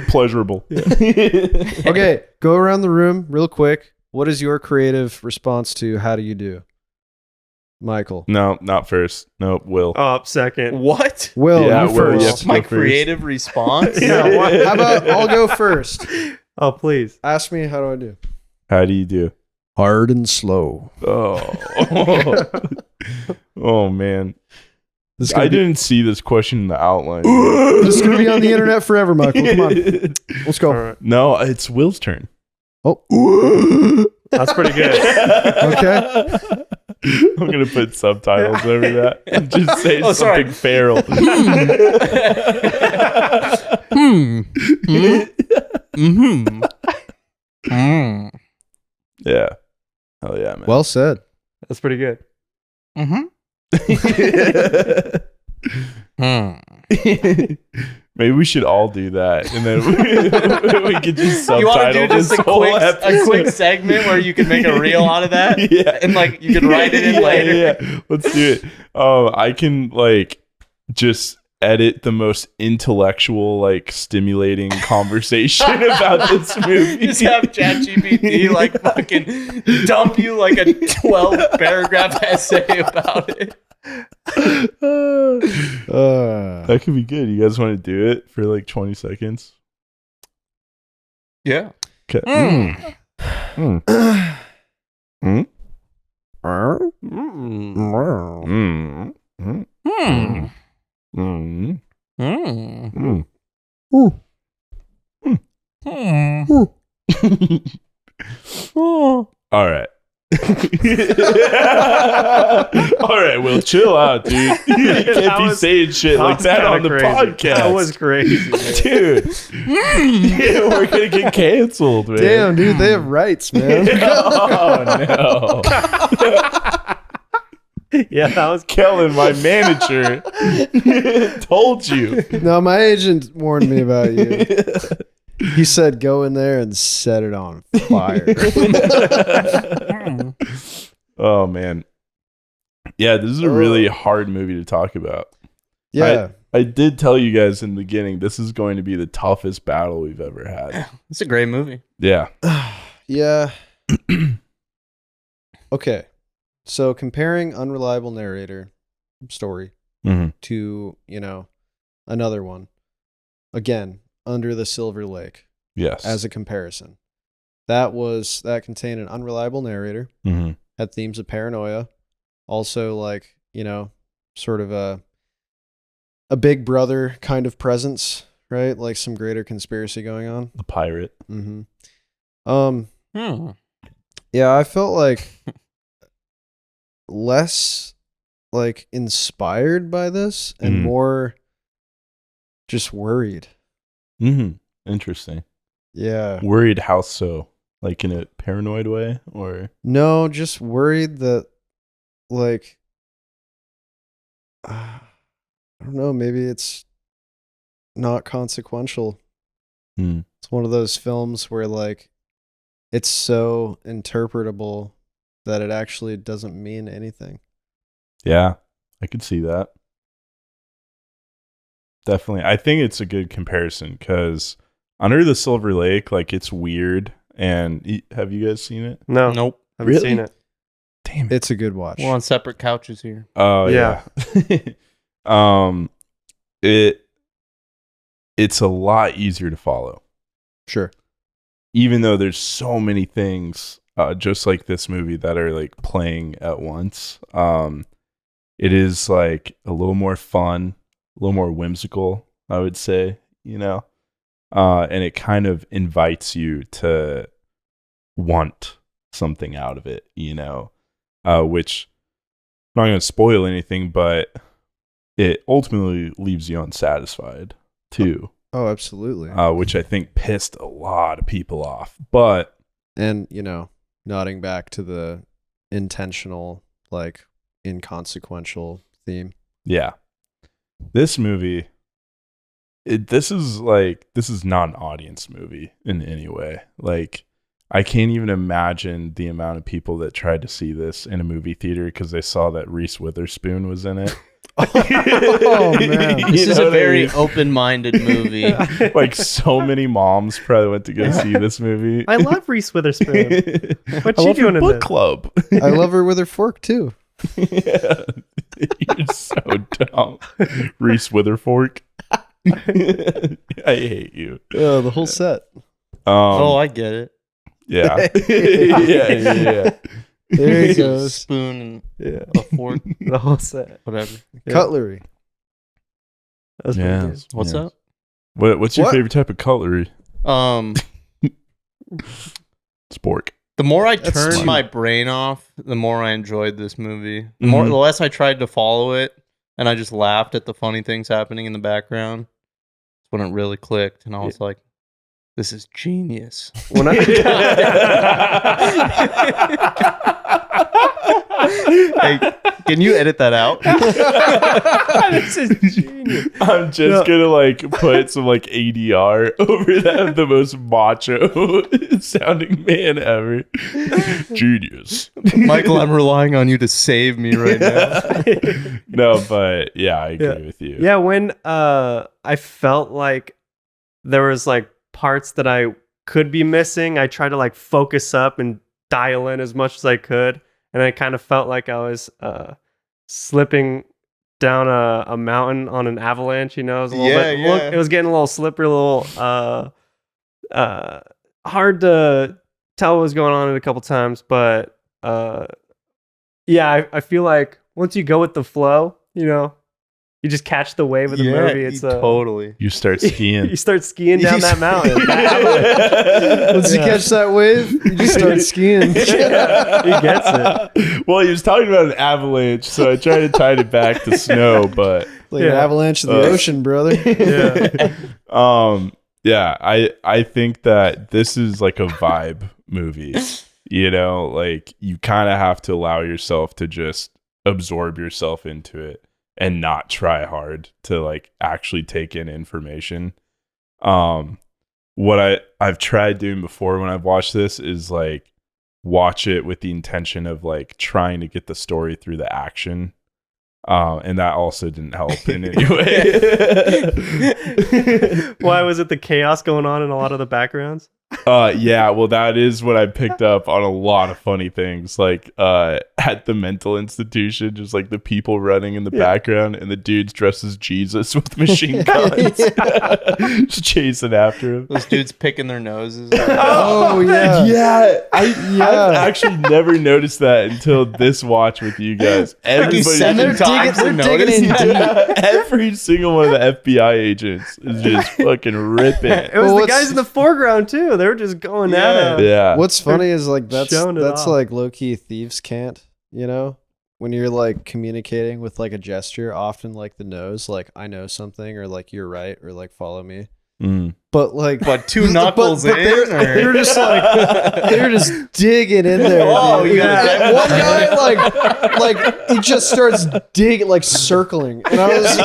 Pleasurable. Okay, go around the room real quick. What is your creative response to how do you do? Michael. No, not first. Nope, Will. Up second. What? Will, Yeah, you Will, first. yep. My Go first. creative response? Yeah, what? How about I'll go first? Oh, please. Ask me, how do I do? How do you do? Hard and slow. Oh. Oh man. This is I gonna be, didn't see this question in the outline. this is gonna be on the internet forever, Michael. Come on. Let's go. All right. No, it's Will's turn. Oh. That's pretty good. Okay. I'm gonna put subtitles over that and just say Oh, sorry. something feral. Yeah. Hell yeah, man. Well said. That's pretty good. Maybe we should all do that, and then we could just You want to subtitle do just this a whole quick episode. segment where you can make a reel out of that? Yeah, And like you can write it in Yeah, later. Yeah, let's do it. I can like just edit the most intellectual, like stimulating conversation about this movie. Just have ChatGPT like fucking dump you like a 12 paragraph essay about it. That could be good. You guys want to do it for like 20 seconds? Yeah. Okay. Mm. Mm. Mm. Mm. Mm. Mm. Mm. All right. All right, well, chill out, dude. You can't That be was- saying shit like that kinda on the crazy. podcast. That was crazy. man. dude. Yeah, we're gonna get canceled, man. Damn, dude, they have rights, man. Oh no, Yeah, that was Kellen, my manager, told you. No, my agent warned me about you. He said go in there and set it on fire. Oh man, yeah, this is a really hard movie to talk about. Yeah. I did tell you guys in the beginning this is going to be the toughest battle we've ever had. It's a great movie. Yeah. Yeah. Okay. So comparing unreliable narrator story Mm-hmm. to, you know, another one. Again, Under the Silver Lake Yes. as a comparison. That contained an unreliable narrator, mm-hmm. had themes of paranoia, also like, you know, sort of a big brother kind of presence, right? Like some greater conspiracy going on. The pirate. Mm-hmm. Yeah, I felt like less like inspired by this and Mhm. more just worried. Mm-hmm. Interesting. Yeah. Worried how so? Like in a paranoid way, or No, just worried that like don't know, maybe it's not consequential. Hmm. It's one of those films where like it's so interpretable that it actually doesn't mean anything. Yeah, I could see that. Definitely. I think it's a good comparison because Under the Silver Lake, like, it's weird. And have you guys seen it? No, Nope. haven't Really? seen it. Damn it. It's a good watch. We're on separate couches here. Oh Yeah. yeah. It's a lot easier to follow. Sure. Even though there's so many things just like this movie that are like playing at once. It is like a little more fun, a little more whimsical, I would say, and it kind of invites you to want something out of it, which I'm not going to spoil anything, but it ultimately leaves you unsatisfied too, Oh, absolutely. which I think pissed a lot of people off. But And, nodding back to the intentional, like, inconsequential theme. yeah, this movie, this is not an audience movie in any way. Like, I can't even imagine the amount of people that tried to see this in a movie theater because they saw that Reese Witherspoon was in it. Oh, man. This You is know a what I very mean? open-minded movie. Like, so many moms probably went to go see this movie. I love Reese Witherspoon. What's I she love her doing in book this? club. I love her with her fork, too. Yeah. You're so dumb. Reese Witherfork. I hate you. Oh, the whole set. Oh, I get it. Yeah. Yeah. There he It's a goes. spoon and Yeah, a fork, the whole set. whatever. Yeah. Cutlery. That's pretty Yeah. good. What's Yeah. up? What's your What? favorite type of cutlery? Spork. The more I That's turned smart. my brain off, the more I enjoyed this movie. The Mhm. less I tried to follow it, and I just laughed at the funny things happening in the background. That's when it really clicked, and I was like, "This is genius." When Hey, can you edit that out? This is genius. I'm just gonna like put some like ADR over that, the most macho sounding man ever. Genius. Michael, I'm relying on you to save me right now. No, but yeah, I agree Yeah. with you. Yeah, when I felt like there was like parts that I could be missing, I tried to like focus up and dial in as much as I could, and I kind of felt like I was slipping down a mountain on an avalanche. It was a little Yeah, bit. yeah. It was getting a little slippery, a little hard to tell what was going on a couple times, but yeah, I feel like once you go with the flow, you just catch the wave of the movie. It's totally. You start skiing. you start skiing down that mountain. Once you Yeah. catch that wave, you just start skiing. Yeah, he gets it. Well, he was talking about an avalanche, so I tried to tie it back to snow, but Like an Yeah. avalanche of the ocean, brother. Yeah. yeah, I think that this is like a vibe movie. Like you kind of have to allow yourself to just absorb yourself into it and not try hard to like actually take in information. What I've tried doing before when I've watched this is like watch it with the intention of like trying to get the story through the action. And that also didn't help in any way. Why was it the chaos going on in a lot of the backgrounds? Yeah, well, that is what I picked up on a lot of funny things, like at the mental institution, just like the people running in the background and the dudes dressed as Jesus with machine guns, just chasing after him. Those dudes picking their noses. Oh, yeah. I've actually never noticed that until this watch with you guys. Everybody, seven times they're to digging notice. in every single one of the FBI agents is just fucking ripping. It was Well, the what's- guys in the foreground too. They were just going at it. Yeah. What's funny is like that's showing it off. like low-key thieves can't, when you're like communicating with like a gesture, often like the nose, like I know something or like you're right or like follow me. but like, But two knuckles in, they were just like, they were just digging in there. Oh, dude. you got And one guy like he just starts digging, like circling, and I was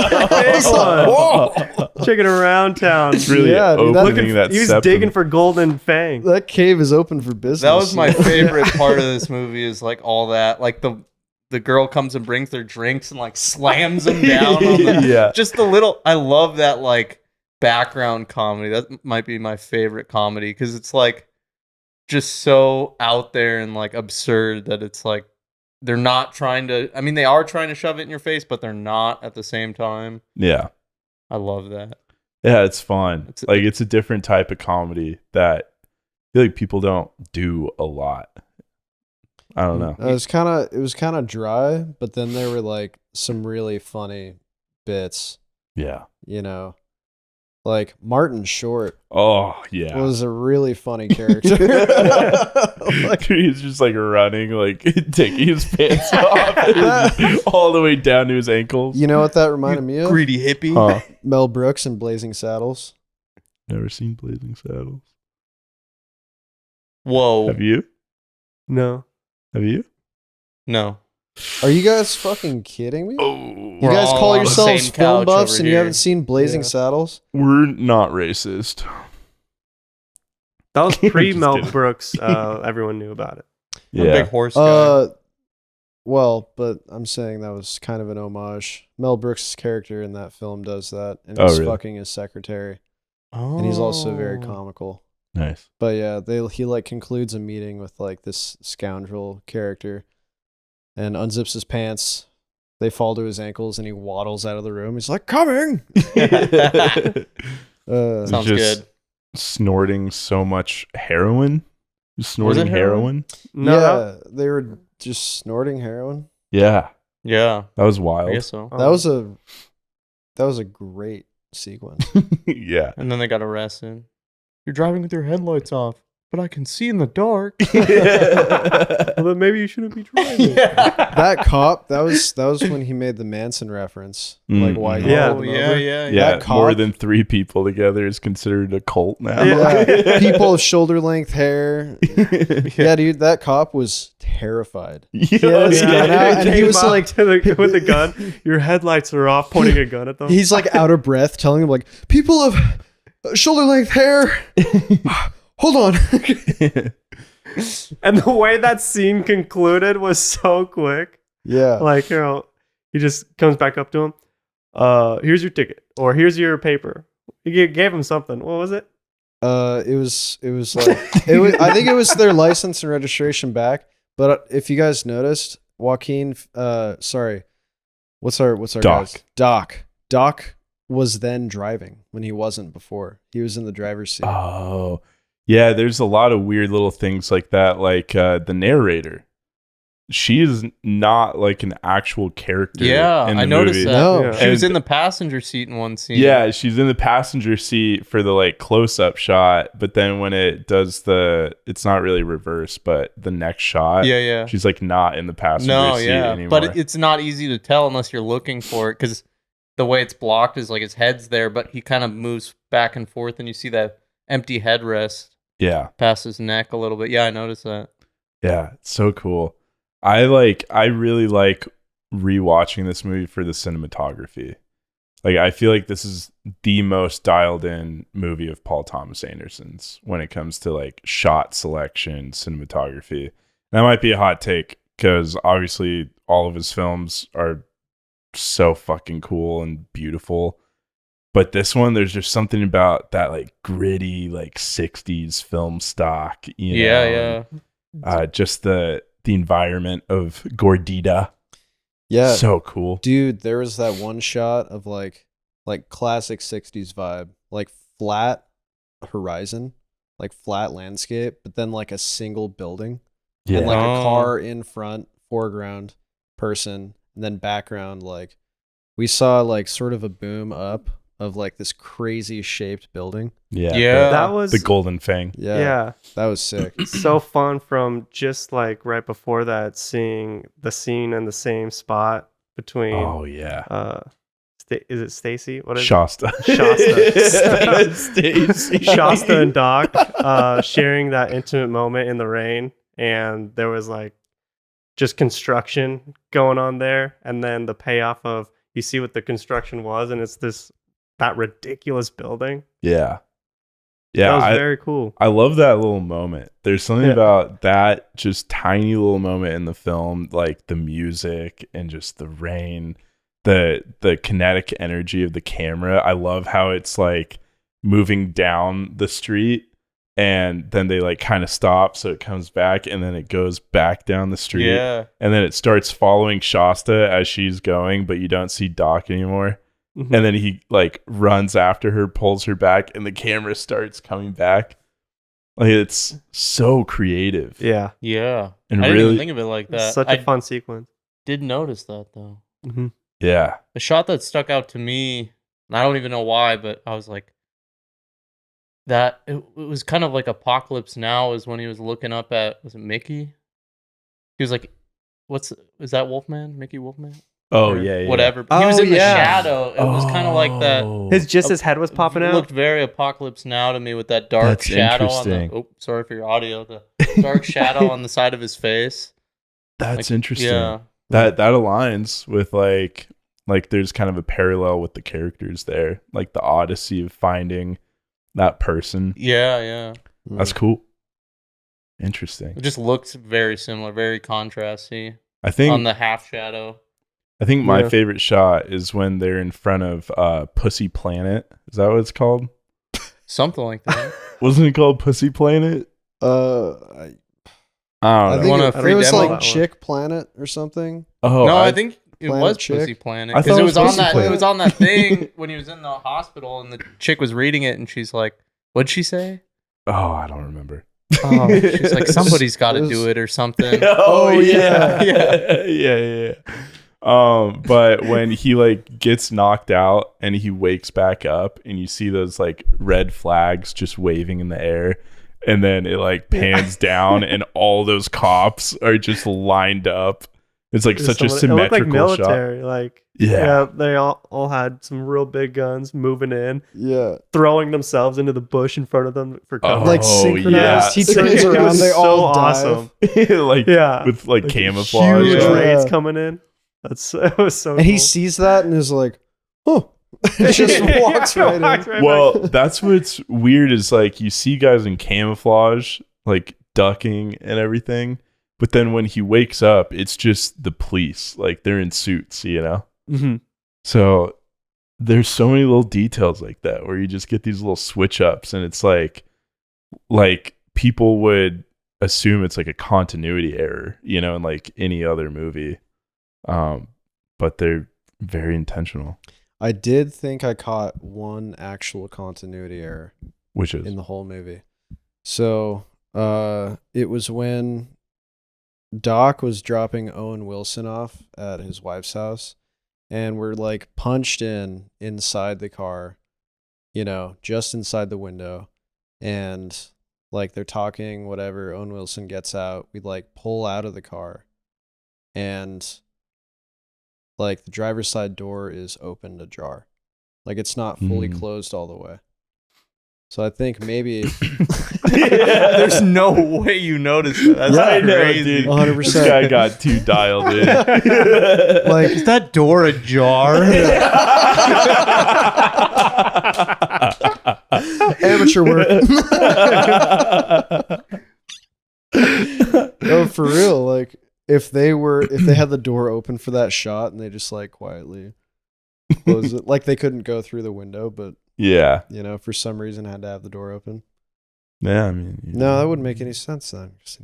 like, whoa, Chicken around town. It's really Yeah, dude, opening that He was septum. digging for golden fang. that cave is open for business. That was my favorite part of this movie is like all that. Like the girl comes and brings their drinks and like slams them down on the Yeah. just the little I love that like background comedy. That might be my favorite comedy because it's like just so out there and like absurd that it's like they're not trying to I mean they are trying to shove it in your face, but they're not at the same time. Yeah. I love that. Yeah, it's fun. It's a different type of comedy that I feel like people don't do a lot. I don't know. It was kind of dry, but then there were like some really funny bits. Yeah. You know, like Martin Short Oh, yeah. was a really funny character. He's just like running, like taking his pants off all the way down to his ankles. You know what that reminded me of? Greedy hippie. Huh. Mel Brooks in Blazing Saddles. Never seen Blazing Saddles. Whoa. Have you? No. Have you? No. Are you guys fucking kidding me? Oh, You We're guys all call on the yourselves same film couch buffs over and you here. haven't seen Blazing Yeah. Saddles? we're not racist. That was pre Just Mel kidding. Brooks. Everyone knew about it. I'm a Yeah. big horse guy. Well, but I'm saying that was kind of an homage. Mel Brooks' character in that film does that, and Oh, he's really? fucking his secretary, and he's also very Oh. comical. Nice. But yeah, he like concludes a meeting with like this scoundrel character, and unzips his pants. They fall to his ankles, and he waddles out of the room. He's like, "Coming." Sounds just good. Snorting so much heroin. Snorting heroin? heroin? No. Yeah, they were just snorting heroin. Yeah. Yeah, That was I wild. guess so. That was a great sequence. Yeah. And then they got arrested. You're driving with your headlights off, but I can see in the dark. Well, then maybe you shouldn't be driving. That cop, that was when he made the Manson reference. Like why he Yeah. pulled him yeah, over. yeah, Yeah, That cop- more than 3 people together is considered a cult now. Yeah. People with shoulder length hair. Yeah, dude, that cop was terrified. Yeah, had his gun out, and he Came was up like- to with the gun. Your headlights are off, pointing a gun at them. He's like out of breath, telling him like, people of shoulder length hair. Hold on. And the way that scene concluded was so quick. Yeah. Like, you know, he just comes back up to him. Here's your ticket, or here's your paper. He gave him something. What was it? It was like I think it was their license and registration back. But if you guys noticed, Joaquin, sorry, what's our Doc. guy's? Doc was then driving when he wasn't before. He was in the driver's seat. Oh, yeah. There's a lot of weird little things like that. Like the narrator, she is not like an actual character. Yeah, in the I noticed movie. that. No. Yeah. She was And- in the passenger seat in one scene. Yeah, she's in the passenger seat for the like close-up shot, but then when it does it's not really reverse, but the next shot, Yeah, yeah. she's like not in the passenger No, seat yeah. anymore. But it's not easy to tell unless you're looking for it because the way it's blocked is like his head's there, but he kind of moves back and forth and you see that empty headrest yeah, past his neck a little bit. Yeah, I noticed that. yeah, it's so cool. I really like rewatching this movie for the cinematography. Like, I feel like this is the most dialed in movie of Paul Thomas Anderson's when it comes to like shot selection, cinematography. That might be a hot take because obviously all of his films are so fucking cool and beautiful. But this one, there's just something about that like gritty, like 60s film stock, you know? Yeah, yeah. Just the environment of Gordita. Yeah. So cool. Dude, there was that one shot of like classic 60s vibe, like flat horizon, like flat landscape, but then like a single building Yeah. and like Oh. a car in front, foreground, person, and then background. Like we saw like sort of a boom up of like this crazy shaped building. Yeah. Yeah. That was The Golden Fang. Yeah, yeah. that was sick. So fun from just like right before that, seeing the scene in the same spot between Oh yeah. Is it Stacy? What is Shasta. Shasta. Stacy. Shasta and Doc sharing that intimate moment in the rain, and there was like just construction going on there, and then the payoff of you see what the construction was, and it's that ridiculous building. Yeah. That Yeah. was very cool. I love that little moment. There's something about that just tiny little moment in the film, like the music and just the rain, the kinetic energy of the camera. I love how it's like moving down the street and then they like kind of stop so it comes back and then it goes back down the street. Yeah. And then it starts following Shasta as she's going, but you don't see Doc anymore. Mhm. And then he like runs after her, pulls her back, and the camera starts coming back. Like it's so creative. Yeah, Yeah. And I didn't really- even think of it like that. such a I fun sequence. did notice that though. Mm-hmm. Yeah. The shot that stuck out to me, and I don't even know why, but I was like, that it was kind of like Apocalypse Now is when he was looking up at, was it Mickey? He was like, is that Wolfman? Mickey Wolfman? Oh Or yeah. whatever. But he was Oh, in the yeah. shadow. It was kind of like that. His head was popping It out. looked very Apocalypse Now to me with that dark That's shadow on the. interesting. Oh, sorry for your audio. The dark shadow on the side of his face. That's Like, interesting. Yeah. That aligns with like there's kind of a parallel with the characters there, like the odyssey of finding that person. Yeah. Yeah. That's cool. Interesting. It just looks very similar, very contrasty I think on the half shadow. my Yeah. favorite shot is when they're in front of Pussy Planet. Is that what it's called? Something like that. Wasn't it called Pussy Planet? I I don't I know. think Want a it, free it was demo? like That one. Chick Planet or something. Oh, No, I think it Planet was Chick? Pussy Planet I because thought it it was was on Pussy that. Planet. It was on that thing when he was in the hospital, and the chick was reading it, and she's like, "What'd she say?" Oh, I don't remember. Oh, she's like, "Somebody's got to It was- do it or something." Oh yeah. yeah. But when he like gets knocked out and he wakes back up and you see those like red flags just waving in the air and then it like pans down and all those cops are just lined up. It's like such a It looked symmetrical like shot. military. Like Yeah. they all had some real big guns moving in, Yeah. throwing themselves into the bush in front of them for cover. Like Oh, synchronized. yeah. He turns It around, was they so all dive. awesome. like Yeah, with like camouflage. huge Yeah. raids coming in. It was so. And he cool. sees that and is like, "Huh." Just walks right Walks in. right Well, back. that's what's weird is like you see guys in camouflage, like ducking and everything, but then when he wakes up, it's just the police, like they're in suits, you know? Mhm. So there's so many little details like that where you just get these little switch ups and it's like people would assume it's like a continuity error, you know, in like any other movie. But they're very intentional, I did think I caught one actual continuity error which is in the whole movie. So it was when Doc was dropping Owen Wilson off at his wife's house, and we're like punched inside the car, you know, just inside the window, and like they're talking, whatever. Owen Wilson gets out. We like pull out of the car, and like the driver's side door is opened ajar, like it's not fully closed all the way. So I think maybe There's no way you noticed that. That's I know, crazy. dude. 100%. This guy got too dialed in. like Is that door ajar? amateur work. No, for real. Like if they had the door open for that shot and they just like quietly close it, like they couldn't go through the window, but Yeah. you know, for some reason had to have the door open. Yeah, I mean. No, that wouldn't make any sense then. Just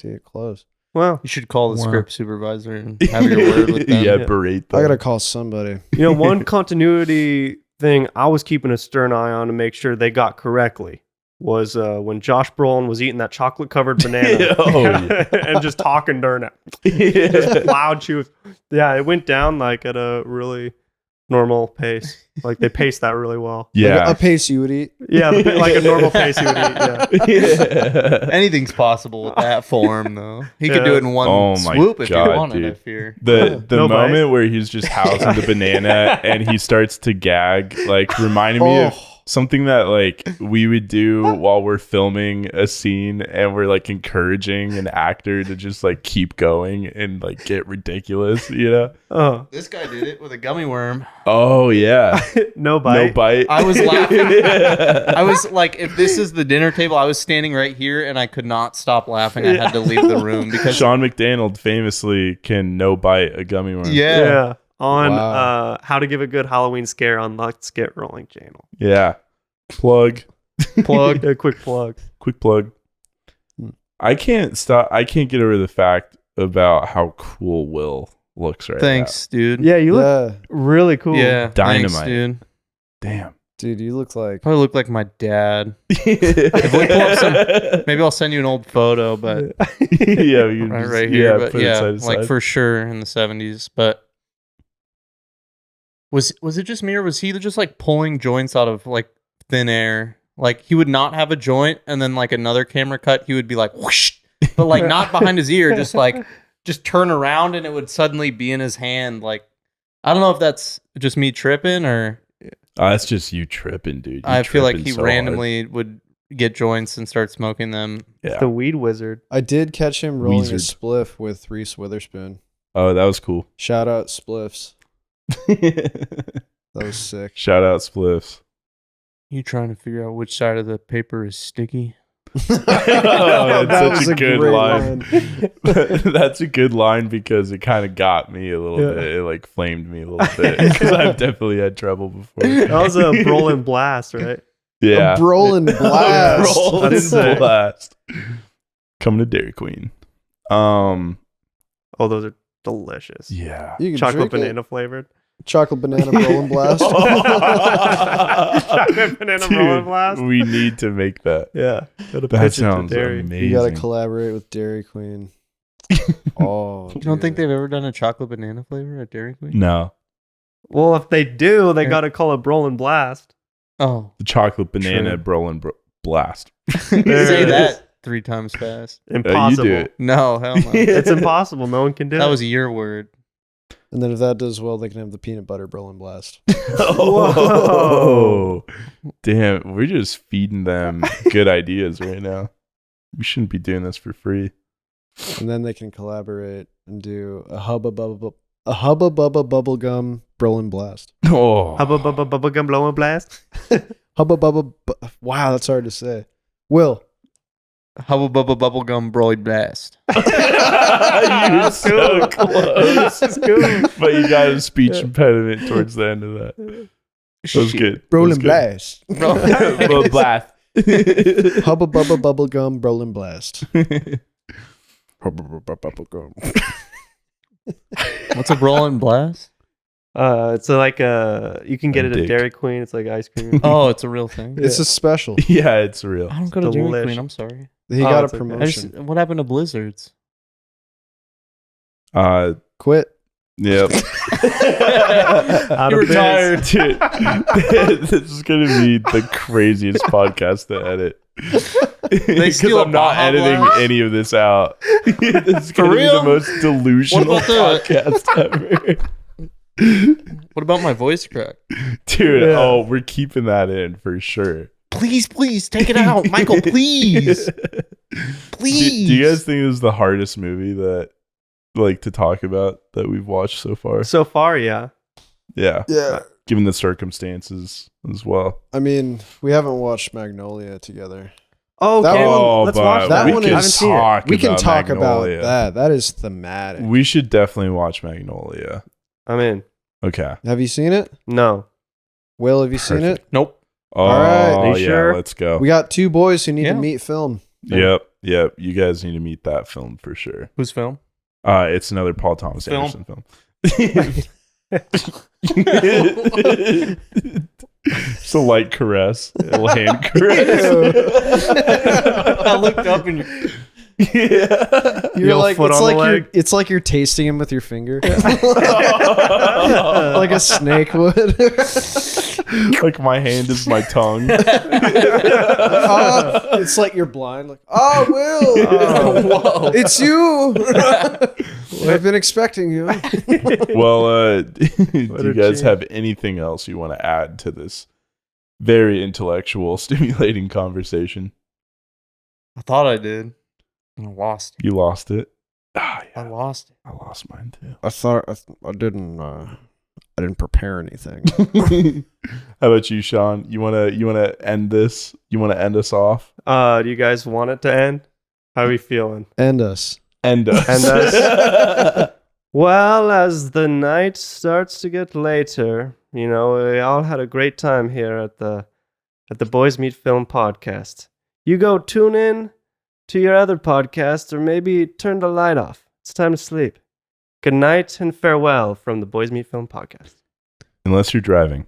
see it closed. Well, You should call the Wow. script supervisor and have your word with them. Yeah, berate them. I gotta call somebody. you know, one continuity thing I was keeping a stern eye on to make sure they got correctly was when Josh Brolin was eating that chocolate covered banana Oh, yeah. and just talking during it. Just loud chews. Yeah, it went down like at a really normal pace. Like they pace that really well. Yeah. Like a pace you would eat. Yeah, like a normal pace you would eat. Yeah. Yeah. Anything's possible with that form, though. He could do it in one Oh my swoop if God, you wanted, dude. I fear. The No bite. moment where he's just housing the banana and he starts to gag, like reminded me of something that like we would do while we're filming a scene and we're like encouraging an actor to just like keep going and like get ridiculous, you know? Oh, This guy did it with a gummy worm. Oh yeah. no bite. No bite. I was laughing. I was like, if this is the dinner table, I was standing right here and I could not stop laughing. I had to leave the room because Sean McDonald famously can no bite a gummy worm. Yeah. On Wow. how to give a good Halloween scare on Let's Get Rolling channel. Yeah. Plug. plug. A quick plug. Quick plug. I can't get over the fact about how cool Will looks right Thanks, dude. Yeah, you look Yeah, really cool. Yeah, Dynamite. thanks, dude. now. Damn. dude, you look like Probably look like my dad. If we pull up some, maybe I'll send you an old photo, but yeah, you right here. But put it yeah, side to like side. for sure in the 70s. But was it just me or was he just like pulling joints out of like thin air? Like he would not have a joint, and then like another camera cut, he would be like whoosh, but like not behind his ear, just turn around and it would suddenly be in his hand. Like I don't know if that's just me tripping or That's just you tripping, dude. You I feel like tripping he so hard. randomly would get joints and start smoking them. Yeah. The weed wizard. I did catch him rolling a Weezered. spliff with Reese Witherspoon. Oh, that was cool. Shout out spliffs. That was sick. Shout out Spliffs. You trying to figure out which side of the paper is sticky? Oh, that's such a good great line. That's a good line because it kind of got me a little Yeah. bit. It like flamed me a little bit because I've definitely had trouble before. That was a Brolin Blast, right? Yeah. A Brolin Blast. Brolin That's sick. Blast. Coming to Dairy Queen. Oh, those are delicious. Yeah. You can Chocolate drink it. banana flavored. Chocolate banana Brolin Blast. Chocolate banana Brolin Blast. We need to make that. Yeah. Gotta That pitch it to sounds dairy. amazing. You gotta collaborate with Dairy Queen. Oh, You don't think dude. they've ever done a chocolate banana flavor at Dairy Queen? No. Well, if they do, they Yeah. gotta call it Brolin Blast. Oh, The chocolate banana True. Brolin Blast. say it that 3 times fast. Impossible. You do it. No, hell no. It's impossible. No one can do That it. was your word. And then if that does well, they can have the peanut butter Brolin Blast. Oh, damn. We're just feeding them good ideas right now. We shouldn't be doing this for free. And then they can collaborate and do a Hubba Bubba Bubblegum Brolin Blast. Oh, Hubba bubba bubba gum blowing blast. Hubba Bubba. Wow, that's hard to say. Will. Hubba Bubba Bubblegum Broiled Blast. you're so close. That's cool. But you got a speech impediment towards the end of that. That was good. Brolin Blast. Well, blast. Hubba Bubba Bubblegum Brolin Blast. Hubba Bubba Bubblegum. What's a Brolin Blast? It's like you can get A it at dick. Dairy Queen. It's like ice cream. Oh, it's a real thing. It's a special. Yeah, it's real. I don't go to Dairy Delish. Queen. I'm sorry. He Oh, got it's a okay. promotion. What happened to Blizzards? Quit. Yep. Out You're of biz. retired, dude. This is gonna be the craziest podcast to edit. Because steal I'm not Baja editing Blast? any of this out. This is gonna be real? the most delusional What about podcast ever. What about my voice crack? Dude, Yeah. oh, we're keeping that in for sure. Please, take it out, Michael. Please, Do you guys think this is the hardest movie that like to talk about that we've watched so far? So far, yeah. Yeah. Yeah. Given the circumstances as well. I mean, we haven't watched Magnolia together. Oh, okay. Oh, Let's but watch that that. one we is- can I haven't seen it. talk We can about talk Magnolia. about that. That is thematic. We should definitely watch Magnolia. I'm in. Okay. Have you seen it? No. Will, have you seen Perfect. it? Nope. Oh, right. Are you yeah, sure? let's go. We got 2 boys who need Yeah. to meet film. Yep. You guys need to meet that film for sure. Whose film? It's another Paul Thomas Film. Anderson film. It's a light caress, a little hand caress. I looked up and Yeah. You're like foot it's on the like leg. it's like you're tasting him with your finger, like a snake would. Like my hand is my tongue. It's like you're blind. Like, Will, Whoa. it's you. I've been expecting you. Well, do you a guys cheat. have anything else you want to add to this very intellectual, stimulating conversation? I thought I did. I lost. You lost it. I lost it. I lost mine too. I thought I didn't prepare anything. How about you, Sean? You wanna end this? You wanna end us off? Do you guys want it to end? How are we feeling? End us. End us. End us. Well, as the night starts to get later, we all had a great time here at the Boys Meet Film podcast. You go tune in to your other podcast, or maybe turn the light off. It's time to sleep. Good night and farewell from the Boys Meet Film podcast. Unless you're driving.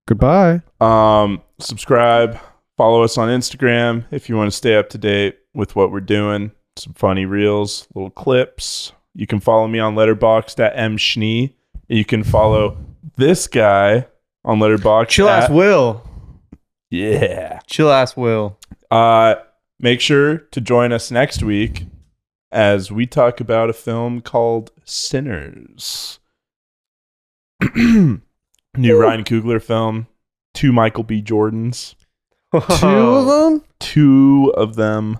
Goodbye. Subscribe, follow us on Instagram if you want to stay up to date with what we're doing. Some funny reels, little clips. You can follow me on Letterboxd at mschnee. You can follow this guy on Letterboxd. Chill ass Will. Yeah. Chill ass Will. Make sure to join us next week as we talk about a film called Sinners. New Ryan Coogler film. 2 Michael B. Jordans. 2 of them. 2 of them.